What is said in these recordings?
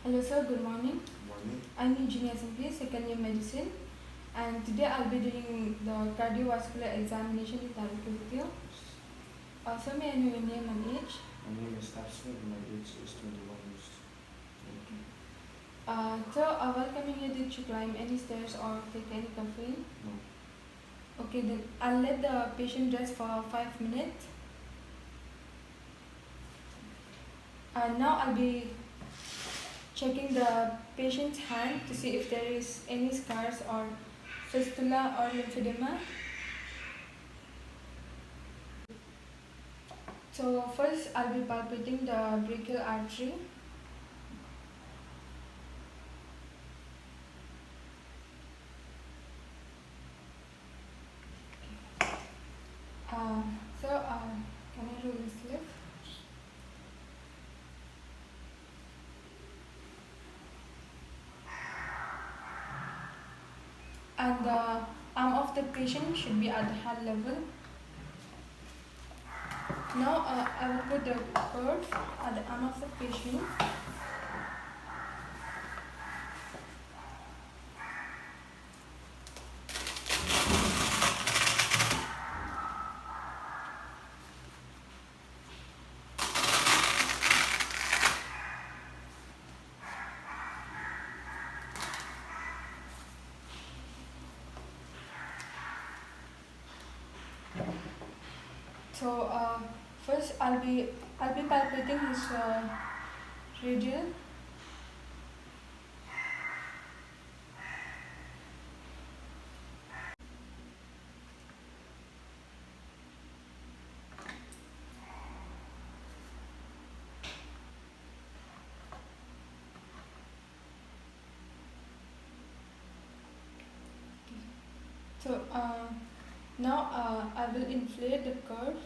Hello sir, good morning. Morning. I'm Euginia Sympli, second year medicine, and today I'll be doing the cardiovascular examination. Is that okay with you? Sir, may I know your name and age? My name is Hafsa and my age is 21 years. So while coming here, did you climb any stairs or take any caffeine? No. Okay, then I'll let the patient rest for 5 minutes. Now I'll be checking the patient's hand to see if there is any scars or fistula or lymphedema. So first I'll be palpating the brachial artery. Can I roll this slip? And the arm of the patient should be at the head level. Now I will put the curve at the arm of the patient. So first I'll be palpating his radial. So now I will inflate the curve.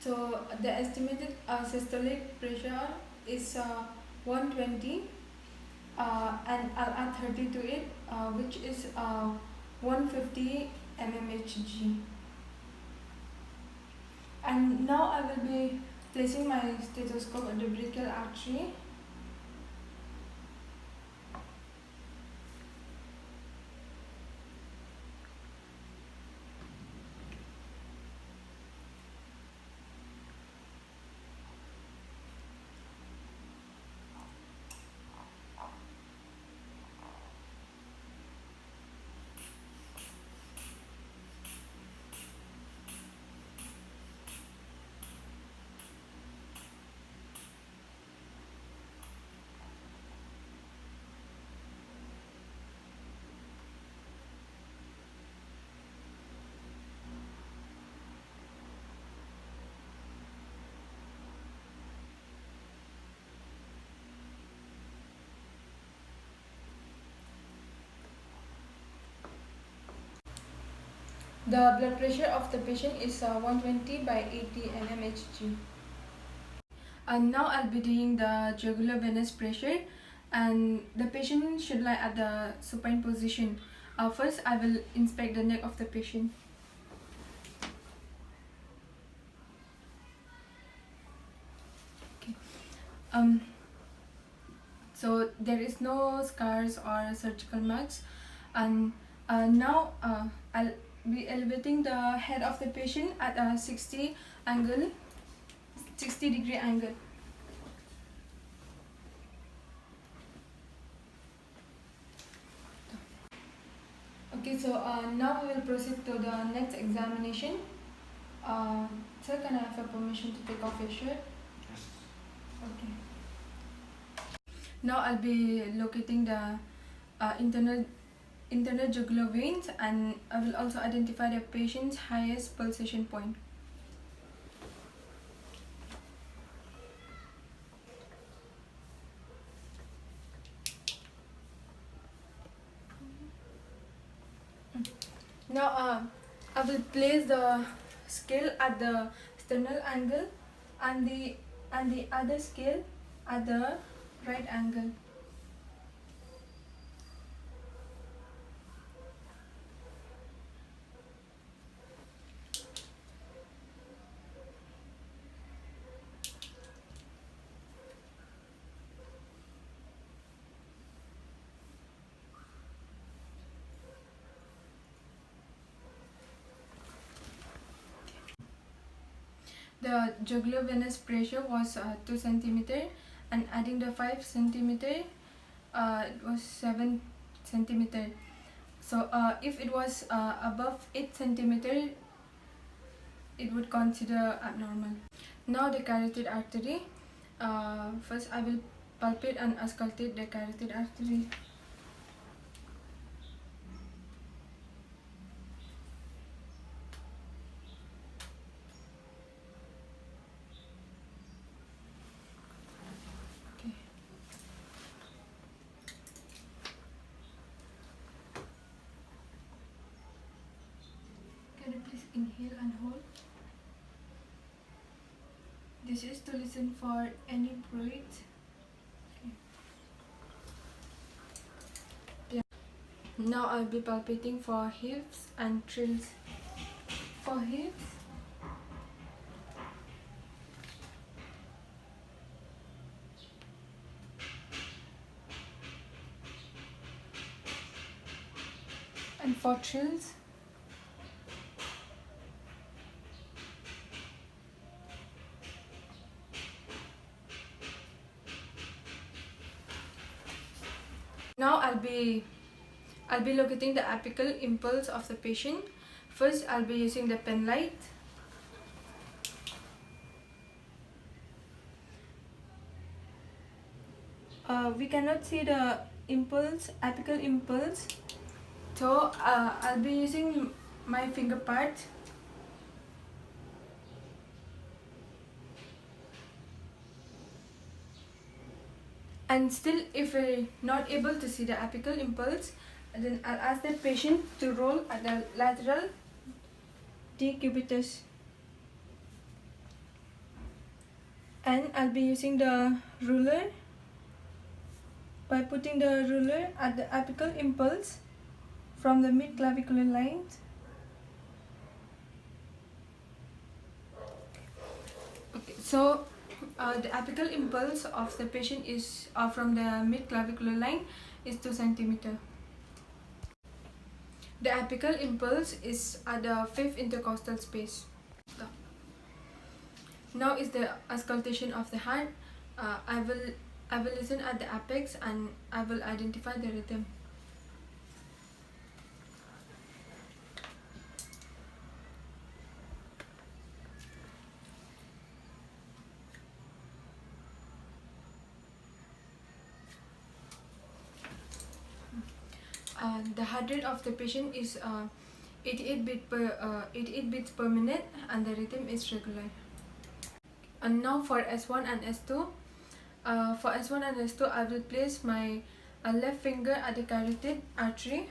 So the estimated systolic pressure is 120 and I'll add 30 to it, which is 150 mmHg. And now I will be placing my stethoscope at the brachial artery. The blood pressure of the patient is 120 by 80 mmHg. And now I'll be doing the jugular venous pressure, and the patient should lie at the supine position. First, I will inspect the neck of the patient. Okay. So there is no scars or surgical marks, and now I'll be elevating the head of the patient at a 60 degree angle. Okay, so now we will proceed to the next examination. Sir, can I have your permission to take off your shirt? Yes. Okay. Now I'll be locating the internal jugular veins, and I will also identify the patient's highest pulsation point. Now I will place the scale at the sternal angle and the other scale at the right angle. The jugular venous pressure was 2 centimeter, and adding the 5 centimeter, it was 7 centimeter. So if it was above 8 centimeter, it would consider abnormal. Now the carotid artery. First I will palpate and auscultate the carotid artery. Okay. Can you please inhale and hold? This is to listen for any breath. Okay. Yeah. Now I'll be palpating for hips and trills. For hips, and for trills, now I'll be locating the apical impulse of the patient. First, I'll be using the pen light. We cannot see the impulse, apical impulse, so I'll be using my finger part. And still, if we're not able to see the apical impulse, then I'll ask the patient to roll at the lateral decubitus. And I'll be using the ruler. By putting the ruler at the apical impulse from the mid-clavicular lines. Okay, so the apical impulse of the patient is from the mid-clavicular line is 2 centimeter. The apical impulse is at the 5th intercostal space. Now is the auscultation of the heart. I will listen at the apex and I will identify the rhythm. The heart rate of the patient is 88 beats per minute, and the rhythm is regular. And now for S1 and S2. For S1 and S2, I will place my left finger at the carotid artery.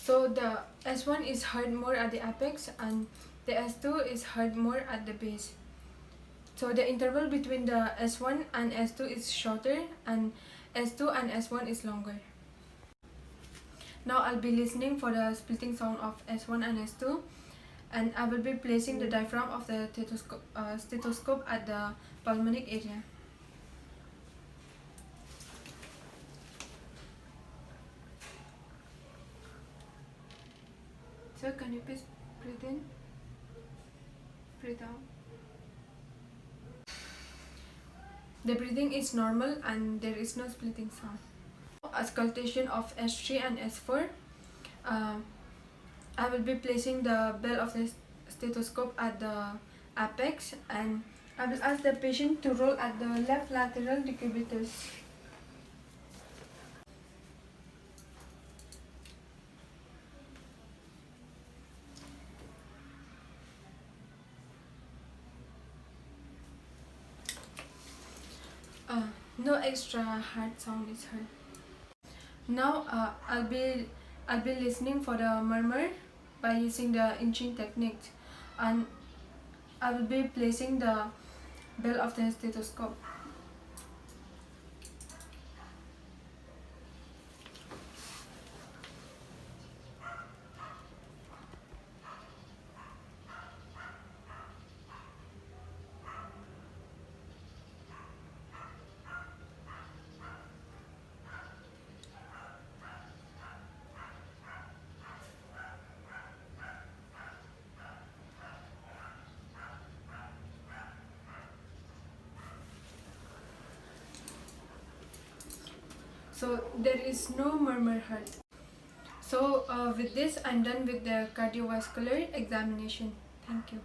So the S1 is heard more at the apex and the S2 is heard more at the base. So the interval between the S1 and S2 is shorter and S2 and S1 is longer. Now I'll be listening for the splitting sound of S1 and S2, and I will be placing the diaphragm of the stethoscope at the pulmonic area. So can you please breathe in, breathe out. The breathing is normal and there is no splitting sound. Auscultation of S3 and S4. I will be placing the bell of the stethoscope at the apex, and I will ask the patient to roll at the left lateral decubitors. No extra hard sound is heard. Now I'll be listening for the murmur by using the inching technique, and I will be placing the bell of the stethoscope. So there is no murmur heard. So with this, I'm done with the cardiovascular examination. Thank you.